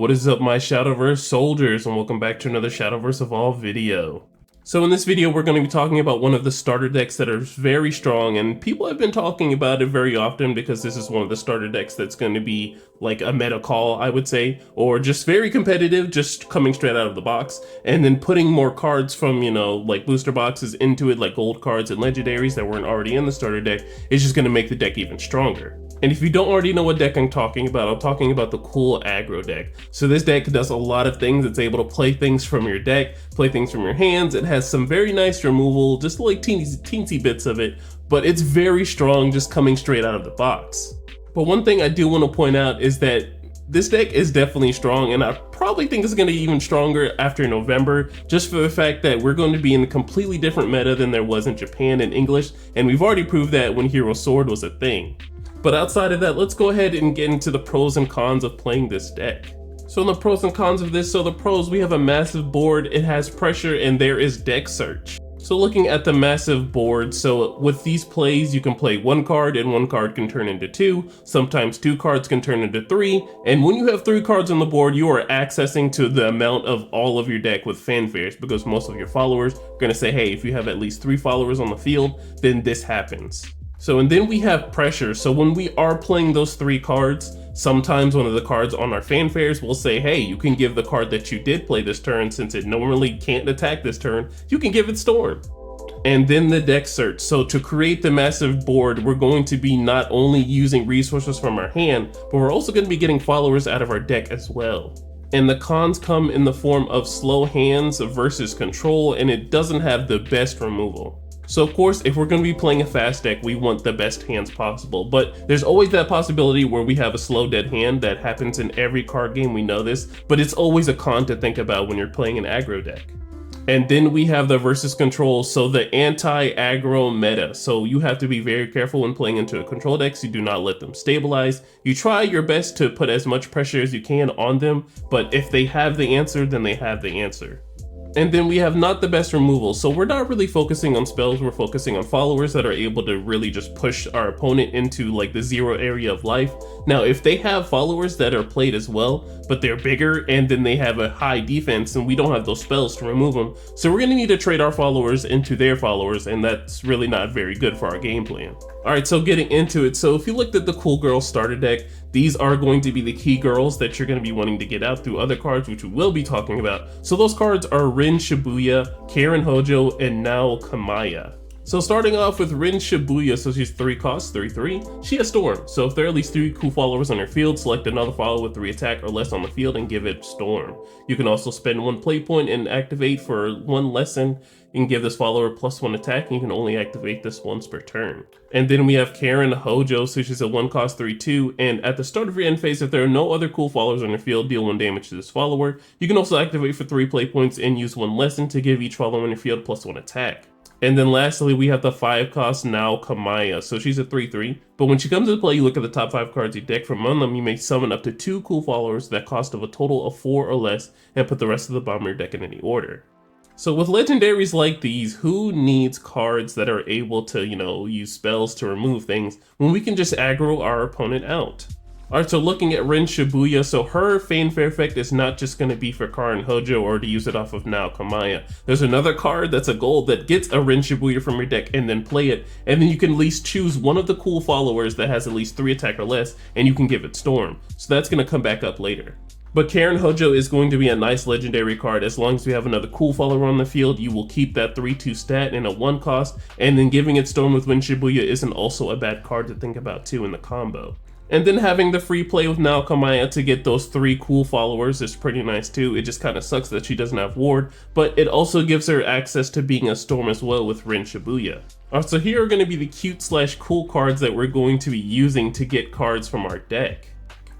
What is up, my Shadowverse soldiers, and welcome back to another Shadowverse Evolved video. So in this video we're going to be talking about one of the starter decks that are very strong, and people have been talking about it very often because this is one of the starter decks that's going to be like a meta call, I would say, or just very competitive, just coming straight out of the box, and then putting more cards from, like booster boxes into it, like gold cards and legendaries that weren't already in the starter deck, is just going to make the deck even stronger. And if you don't already know what deck I'm talking about the cool aggro deck. So this deck does a lot of things. It's able to play things from your deck, play things from your hands. It has some very nice removal, just like teensy bits of it, but it's very strong just coming straight out of the box. But one thing I do want to point out is that this deck is definitely strong, and I probably think it's going to be even stronger after November, just for the fact that we're going to be in a completely different meta than there was in Japan and English, and we've already proved that when Hero Sword was a thing. But outside of that, let's go ahead and get into the pros and cons of playing this deck. So in the pros and cons of this, the pros, we have a massive board, it has pressure, and there is deck search. So looking at the massive board, so with these plays, you can play one card and one card can turn into two, sometimes two cards can turn into three, and when you have three cards on the board, you are accessing to the amount of all of your deck with fanfares, because most of your followers are going to say, hey, if you have at least 3 followers on the field, then this happens. So, and then we have pressure. So when we are playing those 3 cards, sometimes one of the cards on our fanfares will say, hey, you can give the card that you did play this turn, since it normally can't attack this turn, you can give it Storm. And then the deck search. So to create the massive board, we're going to be not only using resources from our hand, but we're also going to be getting followers out of our deck as well. And the cons come in the form of slow hands versus control, and it doesn't have the best removal. So of course, if we're going to be playing a fast deck, we want the best hands possible, but there's always that possibility where we have a slow dead hand. That happens in every card game, we know this, but it's always a con to think about when you're playing an aggro deck. And then we have the versus control, so the anti-aggro meta. So you have to be very careful when playing into a control decks. You do not let them stabilize. You try your best to put as much pressure as you can on them, but if they have the answer, then they have the answer. And then we have not the best removal, so we're not really focusing on spells, we're focusing on followers that are able to really just push our opponent into like the 0 area of life. Now if they have followers that are played as well, but they're bigger and then they have a high defense and we don't have those spells to remove them, so we're going to need to trade our followers into their followers, and that's really not very good for our game plan. Alright, so getting into it, so if you looked at the Cool Girls starter deck, these are going to be the key girls that you're going to be wanting to get out through other cards, which we will be talking about. So those cards are Rin Shibuya, Karen Hojo, and Nao Kamaya. So starting off with Rin Shibuya, so she's 3 costs, 3/3. She has Storm, so if there are at least 3 cool followers on her field, select another follower with 3 attack or less on the field and give it Storm. You can also spend 1 play point and activate for 1 lesson and give this follower +1 attack, and you can only activate this once per turn. And then we have Karen Hojo, so she's a 1 cost 3/2, and at the start of your end phase, if there are no other cool followers on your field, deal 1 damage to this follower. You can also activate for 3 play points and use 1 lesson to give each follower on your field +1 attack. And then lastly, we have the 5 cost Nao Kamaya, so she's a 3/3, but when she comes into play, you look at the top 5 cards you deck. From among them, you may summon up to 2 cool followers that cost of a total of 4 or less, and put the rest of the bottom of your deck in any order. So with legendaries like these, who needs cards that are able to, use spells to remove things when we can just aggro our opponent out? Alright, so looking at Rin Shibuya, so her fanfare effect is not just going to be for Karen Hojo or to use it off of Nao Kamaya. There's another card that's a gold that gets a Rin Shibuya from your deck and then play it, and then you can at least choose one of the cool followers that has at least 3 attack or less, and you can give it Storm. So that's going to come back up later. But Karen Hojo is going to be a nice legendary card. As long as we have another cool follower on the field, you will keep that 3/2 stat in a 1 cost, and then giving it Storm with Rin Shibuya isn't also a bad card to think about too in the combo. And then having the free play with Nao Kamaya to get those 3 cool followers is pretty nice too. It just kind of sucks that she doesn't have Ward, but it also gives her access to being a Storm as well with Rin Shibuya. Alright, so here are going to be the cute/cool cards that we're going to be using to get cards from our deck.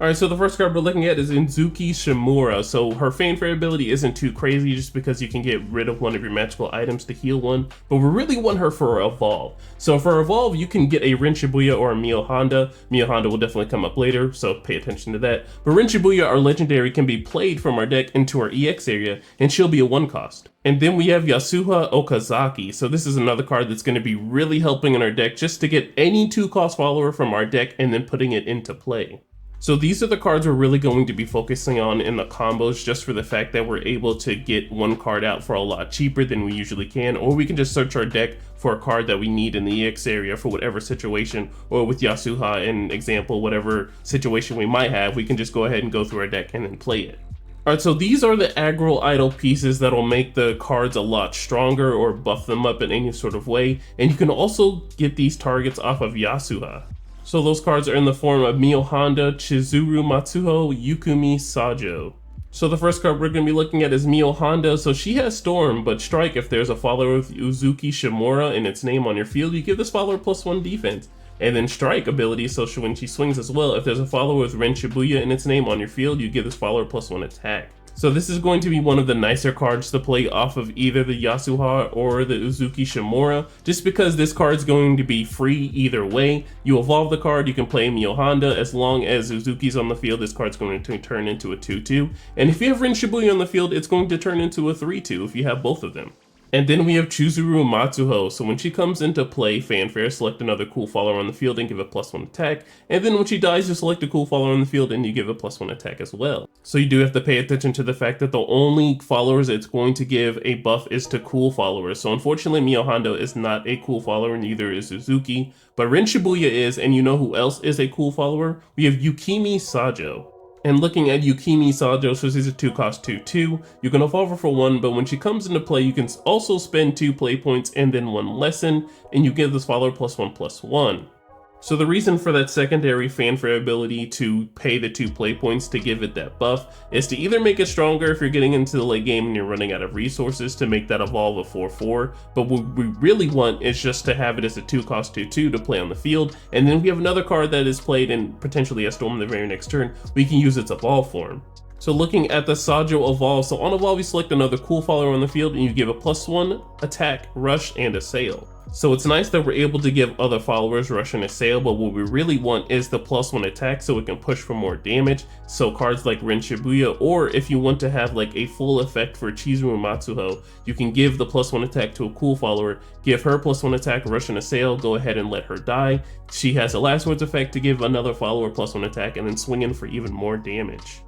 Alright, so the first card we're looking at is Inzuki Shimura. So her fanfare ability isn't too crazy just because you can get rid of one of your magical items to heal one, but we really want her for Evolve. So for Evolve, you can get a Rin Shibuya or a Mio Honda. Mio Honda will definitely come up later, so pay attention to that. But Rin Shibuya, our legendary, can be played from our deck into our EX area, and she'll be a 1 cost. And then we have Yasuha Okazaki. So this is another card that's going to be really helping in our deck just to get any 2 cost follower from our deck and then putting it into play. So these are the cards we're really going to be focusing on in the combos, just for the fact that we're able to get one card out for a lot cheaper than we usually can, or we can just search our deck for a card that we need in the EX area for whatever situation, or with Yasuha, in example, whatever situation we might have, we can just go ahead and go through our deck and then play it. Alright, so these are the aggro idle pieces that'll make the cards a lot stronger or buff them up in any sort of way, and you can also get these targets off of Yasuha. So those cards are in the form of Mio Honda, Chizuru Matsuho, Yukumi Sajo. So the first card we're going to be looking at is Mio Honda. So she has Storm, but Strike. If there's a follower with Uzuki Shimura and its name on your field, you give this follower +1 defense. And then Strike ability, so when she swings as well, if there's a follower with Ren Shibuya and its name on your field, you give this follower +1 attack. So this is going to be one of the nicer cards to play off of either the Yasuha or the Uzuki Shimura, just because this card is going to be free either way. You evolve the card, you can play Mio Honda. As long as Uzuki's on the field, this card's going to turn into a 2-2. And if you have Ren Shibuya on the field, it's going to turn into a 3-2 if you have both of them. And then we have Chizuru Matsuho, so when she comes into play, fanfare, select another cool follower on the field and give a +1 attack, and then when she dies, you select a cool follower on the field and you give a +1 attack as well. So you do have to pay attention to the fact that the only followers it's going to give a buff is to cool followers. So unfortunately, Mio Honda is not a cool follower, neither is Suzuki, but Ren Shibuya is, and you know who else is a cool follower? We have Yukimi Sajo. And looking at Yukimi Sajo, so she's a 2-cost 2-2, you can evolve her for 1, but when she comes into play, you can also spend 2 play points and then 1 lesson, and you give this follower +1/+1. So the reason for that secondary fanfare ability to pay the 2 play points to give it that buff is to either make it stronger if you're getting into the late game and you're running out of resources to make that evolve a 4-4, but what we really want is just to have it as a 2-cost 2-2 to play on the field, and then we have another card that is played and potentially a Storm the very next turn, we can use its evolve form. So looking at the Sajo evolve, so on evolve you select another cool follower on the field and you give a +1 attack, rush, and assail. So it's nice that we're able to give other followers rush and assail, but what we really want is the +1 attack so it can push for more damage. So cards like Ren Shibuya, or if you want to have like a full effect for Chizuru Matsuho, you can give the +1 attack to a cool follower, give her +1 attack, rush and assail, go ahead and let her die. She has a last words effect to give another follower +1 attack and then swing in for even more damage.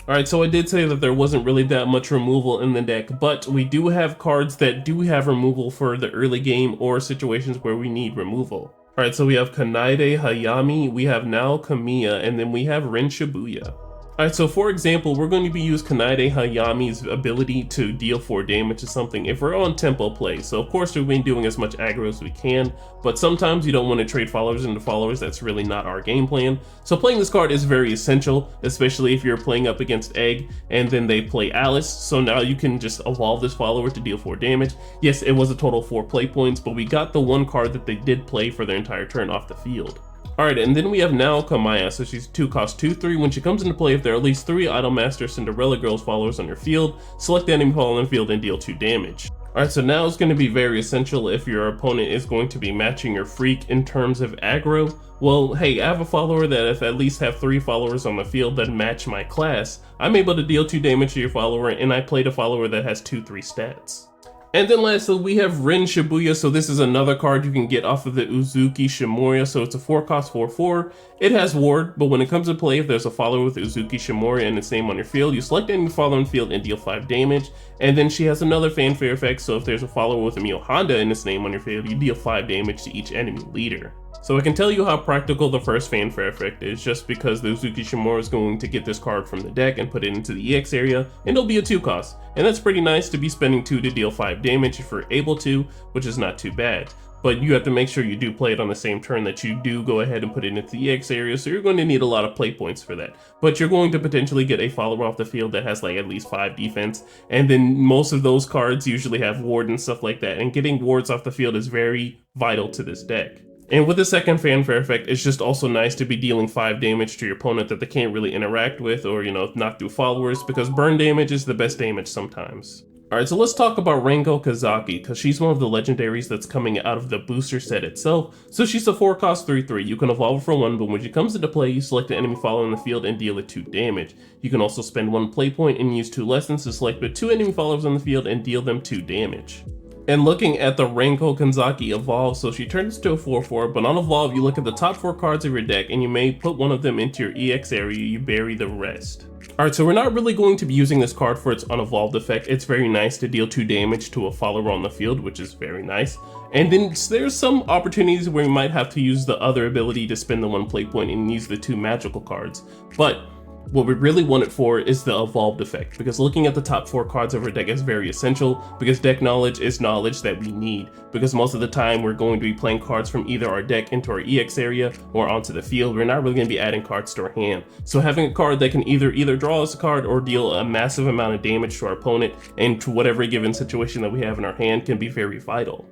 Alright, so I did say that there wasn't really that much removal in the deck, but we do have cards that do have removal for the early game or situations where we need removal. Alright, so we have Kanaide Hayami, we have now Kamiya, and then we have Ren Shibuya. Alright, so for example, we're going to be using Kanaide Hayami's ability to deal 4 damage to something if we're on tempo play. So of course we've been doing as much aggro as we can, but sometimes you don't want to trade followers into followers. That's really not our game plan. So playing this card is very essential, especially if you're playing up against Egg and then they play Alice. So now you can just evolve this follower to deal 4 damage. Yes, it was a total 4 play points, but we got the one card that they did play for their entire turn off the field. Alright, and then we have now Kamaya, so she's 2-cost 2-3. When she comes into play, if there are at least 3 Idolmaster Cinderella Girls followers on your field, select the enemy follower on the field and deal 2 damage. Alright, so now it's going to be very essential if your opponent is going to be matching your freak in terms of aggro. Well, hey, I have a follower that if I at least have 3 followers on the field that match my class, I'm able to deal 2 damage to your follower, and I played a follower that has 2-3 stats. And then lastly, we have Ren Shibuya, so this is another card you can get off of the Uzuki Shimura, so it's a 4-cost 4-4. It has Ward, but when it comes to play, if there's a follower with Uzuki Shimura and its name on your field, you select any follower on the field and deal 5 damage. And then she has another fanfare effect, so if there's a follower with a Mio Honda and its name on your field, you deal 5 damage to each enemy leader. So I can tell you how practical the first fanfare effect is, just because the Uzuki Shimura is going to get this card from the deck and put it into the EX area, and it'll be a 2-cost. And that's pretty nice to be spending 2 to deal 5 damage if you're able to, which is not too bad. But you have to make sure you do play it on the same turn that you do go ahead and put it into the EX area, so you're going to need a lot of play points for that. But you're going to potentially get a follower off the field that has like at least 5 defense, and then most of those cards usually have ward and stuff like that, and getting wards off the field is very vital to this deck. And with the second fanfare effect, it's just also nice to be dealing 5 damage to your opponent that they can't really interact with or, not through followers, because burn damage is the best damage sometimes. Alright, so let's talk about Ranko Kanzaki, because she's one of the legendaries that's coming out of the booster set itself. So she's a 4-cost 3-3. You can evolve her for 1, but when she comes into play, you select the enemy follower on the field and deal it 2 damage. You can also spend 1 play point and use 2 lessons to select the 2 enemy followers on the field and deal them 2 damage. And looking at the Ranko Kanzaki evolve, so she turns to a 4/4, but on evolve you look at the top 4 cards of your deck and you may put one of them into your EX area, you bury the rest. Alright, so we're not really going to be using this card for its unevolved effect. It's very nice to deal 2 damage to a follower on the field, which is very nice. And then there's some opportunities where we might have to use the other ability to spend the 1 play point and use the 2 magical cards. But what we really want it for is the evolved effect, because looking at the top 4 cards of our deck is very essential, because deck knowledge is knowledge that we need, because most of the time we're going to be playing cards from either our deck into our EX area or onto the field. We're not really going to be adding cards to our hand. So having a card that can either draw us a card or deal a massive amount of damage to our opponent and to whatever given situation that we have in our hand can be very vital.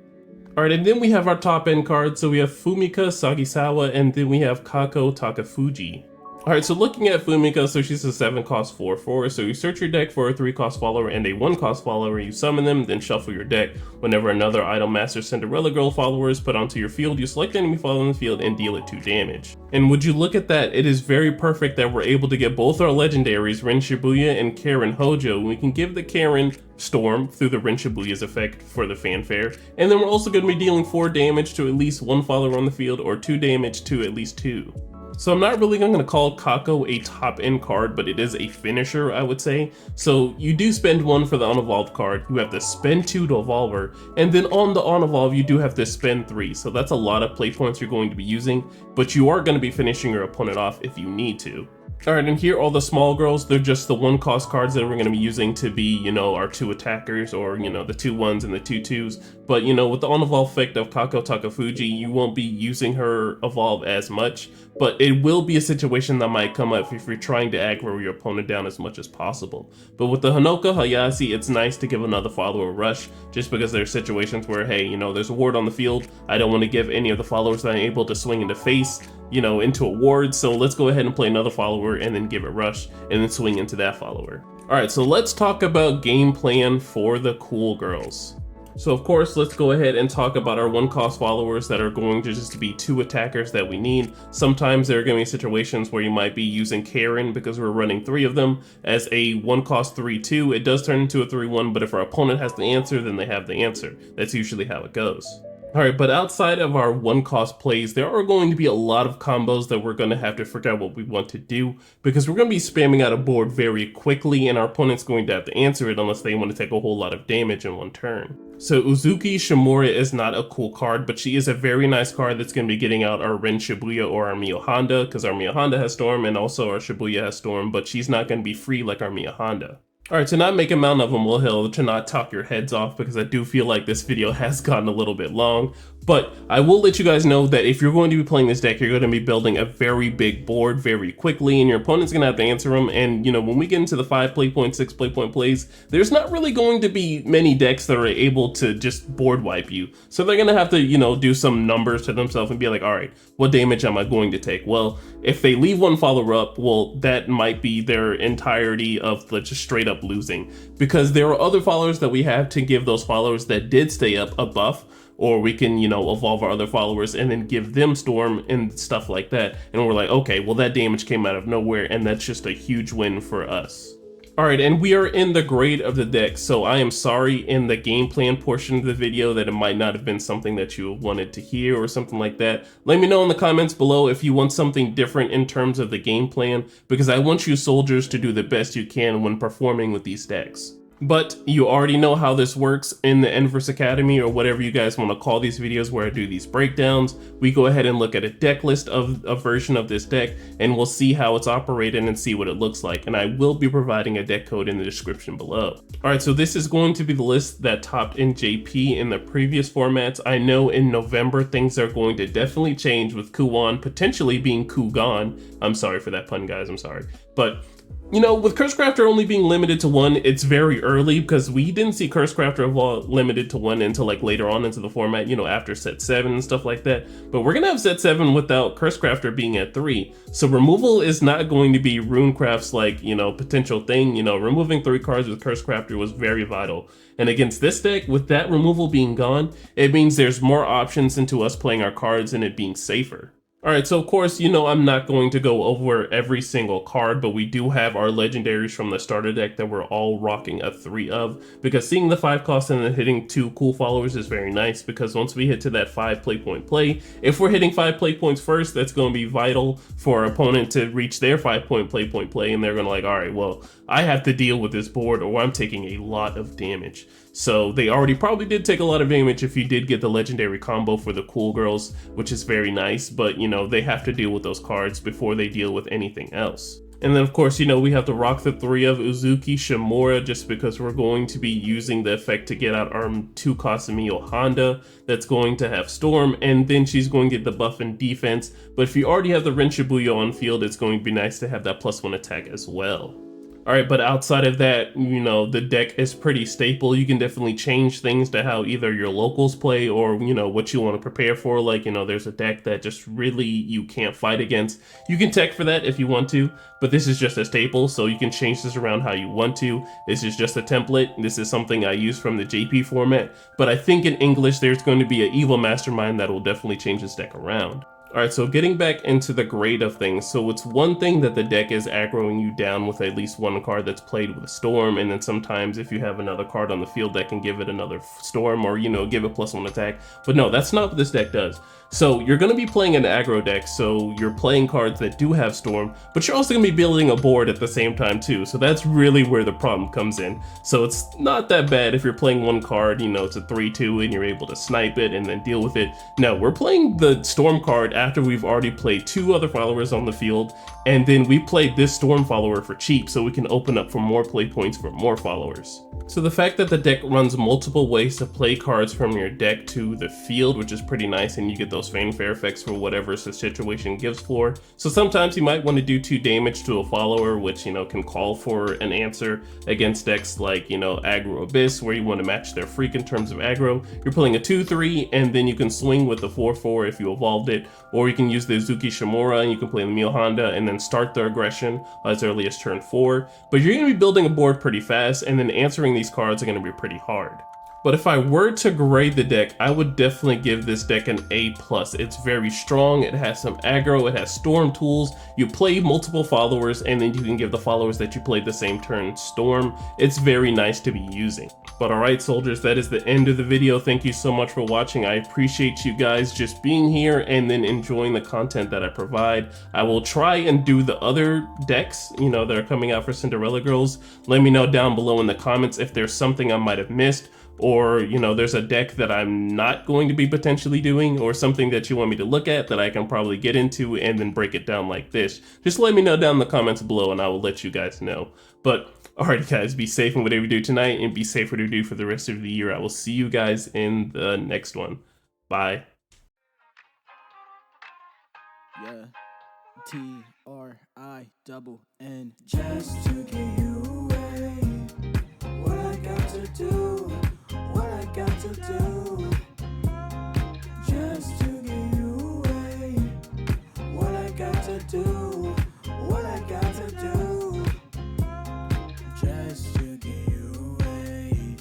Alright, and then we have our top end cards. So we have Fumika Sagisawa, and then we have Kako Takafuji. Alright, so looking at Fumika, so she's a 7 cost 4/4, so you search your deck for a 3 cost follower and a 1 cost follower, you summon them, then shuffle your deck. Whenever another Idol Master Cinderella Girl follower is put onto your field, you select the enemy follower in the field and deal it 2 damage. And would you look at that, it is very perfect that we're able to get both our legendaries, Rin Shibuya and Karen Hojo. We can give the Karen Storm through the Rin Shibuya's effect for the fanfare, and then we're also going to be dealing 4 damage to at least 1 follower on the field, or 2 damage to at least 2. So I'm not really going to call Kako a top end card, but it is a finisher, I would say. So you do spend 1 for the unevolved card, you have to spend 2 to evolve her, and then on the unevolve you do have to spend 3. So that's a lot of play points you're going to be using, but you are going to be finishing your opponent off if you need to. Alright, and here all the small girls, they're just the 1 cost cards that we're going to be using to be, you know, our 2 attackers, or, you know, the 2 1s and the 2 2s. But, you know, with the unevolved effect of Kako Takafuji, you won't be using her evolve as much, but it will be a situation that might come up if you're trying to aggro your opponent down as much as possible. But with the Honoka Hayashi, it's nice to give another follower a rush, just because there are situations where, hey, you know, there's a ward on the field, I don't want to give any of the followers that I'm able to swing into face, you know, into a ward, so let's go ahead and play another follower and then give it rush and then swing into that follower. Alright, so let's talk about game plan for the cool girls. So of course, let's go ahead and talk about our 1 cost followers that are going to just be 2 attackers that we need. Sometimes there are going to be situations where you might be using Karen because we're running 3 of them as a 1 cost 3/2. It does turn into a 3/1, but if our opponent has the answer, then they have the answer. That's usually how it goes. Alright, but outside of our 1 cost plays, there are going to be a lot of combos that we're going to have to figure out what we want to do, because we're going to be spamming out a board very quickly and our opponent's going to have to answer it unless they want to take a whole lot of damage in 1 turn. So Uzuki Shimura is not a cool card, but she is a very nice card that's going to be getting out our Rin Shibuya or our Mio Honda, because our Mio Honda has Storm and also our Shibuya has Storm, but she's not going to be free like our Mio Honda. Alright, to not make a mountain of a molehill, to not talk your heads off, because I do feel like this video has gotten a little bit long, but I will let you guys know that if you're going to be playing this deck, you're going to be building a very big board very quickly, and your opponent's going to have to answer them, and you know, when we get into the 5 play point, 6 play point plays, there's not really going to be many decks that are able to just board wipe you. So they're going to have to, you know, do some numbers to themselves and be like, alright, what damage am I going to take? Well, if they leave 1 follower up, well, that might be their entirety of just straight up losing, because there are other followers that we have to give those followers that did stay up a buff, or we can, you know, evolve our other followers and then give them Storm and stuff like that, and we're like, okay, well that damage came out of nowhere, and that's just a huge win for us. Alright, and we are in the grade of the deck, so I am sorry in the game plan portion of the video that it might not have been something that you wanted to hear or something like that. Let me know in the comments below if you want something different in terms of the game plan, because I want you soldiers to do the best you can when performing with these decks. But you already know how this works in the Enverse Academy, or whatever you guys want to call these videos where I do these breakdowns. We go ahead and look at a deck list of a version of this deck, and we'll see how it's operating and see what it looks like. And I will be providing a deck code in the description below. Alright, so this is going to be the list that topped in JP in the previous formats. I know in November things are going to definitely change with Kuwan potentially being Kugan. I'm sorry for that pun, guys, I'm sorry. But you know, with Cursecrafter only being limited to 1, it's very early, because we didn't see Cursecrafter evolve limited to 1 until like later on into the format, you know, after set 7 and stuff like that. But we're gonna have set 7 without Cursecrafter being at 3. So removal is not going to be Runecraft's like, you know, potential thing. You know, removing 3 cards with Cursecrafter was very vital. And against this deck, with that removal being gone, it means there's more options into us playing our cards and it being safer. Alright, so of course, you know I'm not going to go over every single card, but we do have our legendaries from the starter deck that we're all rocking a 3 of, because seeing the 5 cost and then hitting 2 cool followers is very nice, because once we hit to that 5 play point play, if we're hitting 5 play points first, that's going to be vital for our opponent to reach their 5 point play, and they're going to like, alright, well, I have to deal with this board or I'm taking a lot of damage. So they already probably did take a lot of damage if you did get the legendary combo for the cool girls, which is very nice, but you know, they have to deal with those cards before they deal with anything else. And then of course, you know, we have to rock the 3 of Uzuki Shimura just because we're going to be using the effect to get out our 2 Casamio Honda that's going to have Storm, and then she's going to get the buff in defense. But if you already have the Ren Shibuya on field, it's going to be nice to have that +1 attack as well. Alright, but outside of that, you know, the deck is pretty staple. You can definitely change things to how either your locals play or, you know, what you want to prepare for. Like, you know, there's a deck that just really you can't fight against. You can tech for that if you want to, but this is just a staple, so you can change this around how you want to. This is just a template. This is something I use from the JP format, but I think in English there's going to be an evil mastermind that will definitely change this deck around. Alright, so getting back into the grade of things, so it's one thing that the deck is aggroing you down with at least one card that's played with a Storm, and then sometimes if you have another card on the field that can give it another Storm or, you know, give it +1 attack. But no, that's not what this deck does. So you're going to be playing an aggro deck, so you're playing cards that do have Storm, but you're also going to be building a board at the same time too, so that's really where the problem comes in. So it's not that bad if you're playing one card, you know, it's a 3-2 and you're able to snipe it and then deal with it. No, we're playing the Storm card after we've already played 2 other followers on the field, and then we played this Storm follower for cheap so we can open up for more play points for more followers. So the fact that the deck runs multiple ways to play cards from your deck to the field, which is pretty nice, and you get those fanfare effects for whatever the situation gives for. So sometimes you might want to do 2 damage to a follower, which, you know, can call for an answer against decks like, you know, Aggro Abyss, where you want to match their freak in terms of aggro. You're playing a 2-3, and then you can swing with the 4-4 if you evolved it, or you can use the Uzuki Shimura and you can play the Mio Honda and then start the aggression as early as turn 4. But you're going to be building a board pretty fast, and then answering these cards are going to be pretty hard. But if I were to grade the deck, I would definitely give this deck an A+. It's very strong, it has some aggro, it has Storm tools, you play multiple followers, and then you can give the followers that you played the same turn Storm. It's very nice to be using. But alright soldiers, that is the end of the video. Thank you so much for watching. I appreciate you guys just being here and then enjoying the content that I provide. I will try and do the other decks, you know, that are coming out for Cinderella girls. Let me know down below in the comments if there's something I might have missed, or, you know, there's a deck that I'm not going to be potentially doing, or something that you want me to look at that I can probably get into and then break it down like this. Just let me know down in the comments below and I will let you guys know. But alright guys, be safe in whatever you do tonight, and be safe whatever you do for the rest of the year. I will see you guys in the next one. Bye. Yeah, TRINN. Just to get you away. What I got to do, what I got to do. Just to get you away. What I got to do, what I got to do. Just to get you away.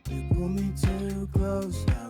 You pull me too close now.